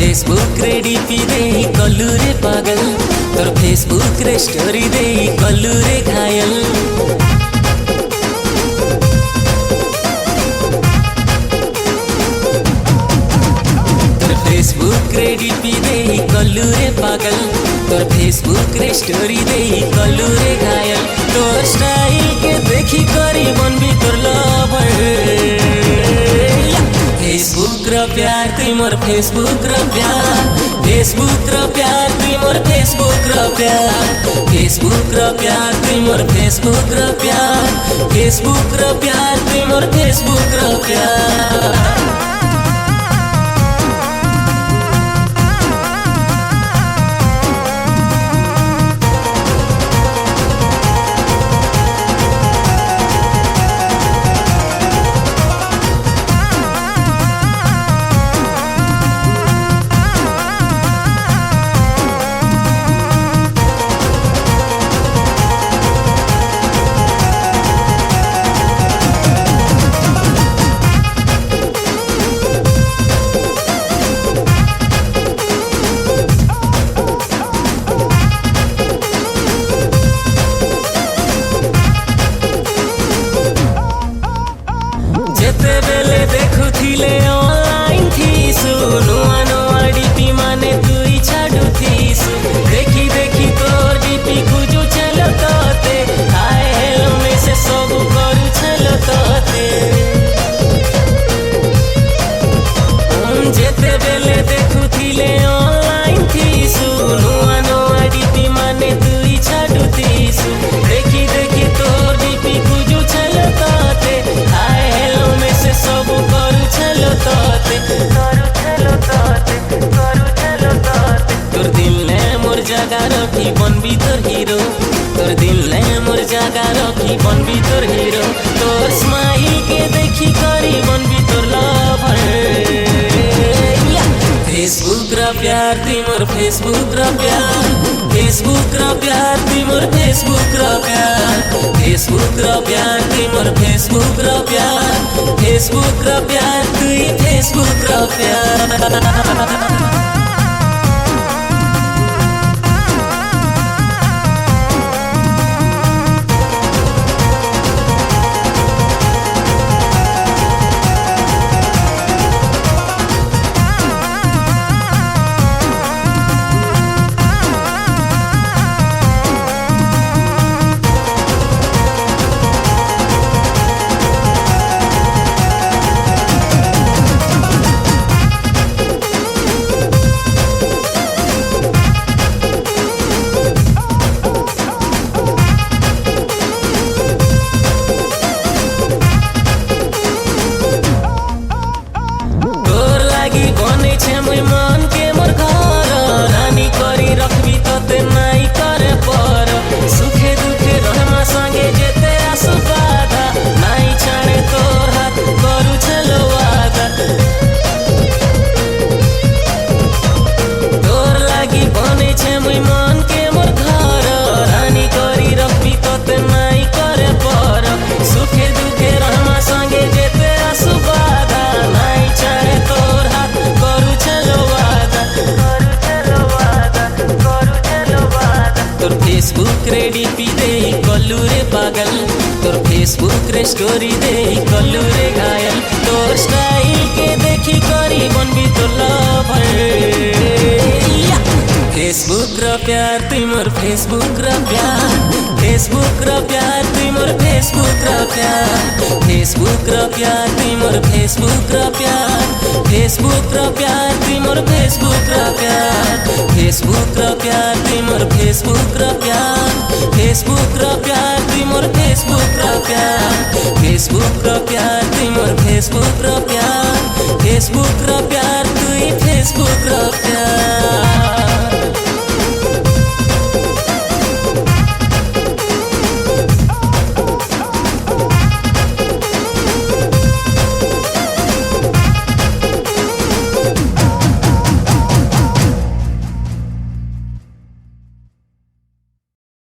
Facebook रे DP दे कलु रे पागल, तोर फेसबुक रे स्टोरी दे कलु रे घायल। तोर फेसबुक रे डीपी दे कलु रे पागल, तोर फेसबुक रे स्टोरी दे कलु रे घायल। तोर स्टाइल के देखी करी मन भी तोर लवर। फेसबुक र प्यार तुई मोर फेसबुक र प्यार, फेसबुक र प्यार तुई मोर फेसबुक र प्यार, फेसबुक र प्यार तुई मोर फेसबुक र प्यार, फेसबुक र प्यार तुई मोर फेसबुक र प्यार। जेते बेले देखुथिले ऑनलाइन थीसु, नुआ नुआ डीपी माने तुई छाडु थीसु। देखी देखी तोर डीपी खुजु चलो तोते, हाय हेलो में से सब करू चलो तोते। जेते बेले देखुथिले ऑनलाइन थीसु, नुआ नुआ डीपी माने तुई छाडु थीसु। देखी देखी तोर डीपी खुजु चलो तोते, हाय हेलो में से सब करू चलो तोते, करू चलो तोते, करू चलो तोते। तोर दिल ने मोर जगह रखी बनबी तोर हीरो, तोर दिल ने मोर जगह रखी बनबी तोर हीरो। तोर स्माइल के देखी करी बनबी तोर लवर। फेसबुक र प्यार तुई मोर फेसबुक र प्यार, फेसबुक र प्यार तुई मोर फेसबुक र प्यार, फेसबुक र प्यार तुई मोर फेसबुक र प्यार, फेसबुक र प्यार तुई फेसबुक र प्यार। मुई मन के मोर घर, रानी करी रखबी तते नाई करे पर। सुखे दुखे रहमा संगे जेते आसु बाधा, नाई छाड़े तोर हाथ करू चलो वादा। तोर लागी बने छे मुई मन के मोर घर, रानी करी रखबी तते नाई करे पर। सुखे दुखे रहमा संगे जेते आसु बाधा, नाई छाड़े तोर हाथ करू चलो वादा, करू चलो वादा, करू चलो वादा। तोर फेसबुक रे डीपी दे कलु रे पागल, तोर फेसबुक रे स्टोरी दे कलु रे घायल। तोर स्टाइल के देखी करी बनबी तोर लवर। फेसबुक र प्यार तुई मोर फेसबुक र प्यार, फेसबुक र प्यार तुई मोर फेसबुक र प्यार, फेसबुक र प्यार तुई मोर फेसबुक र प्यार, फेसबुक र प्यार तुई मोर फेसबुक र प्यार, फेसबुक र प्यार तुई मोर फेसबुक र प्यार, फेसबुक र प्यार तुई मोर फेसबुक र प्यार।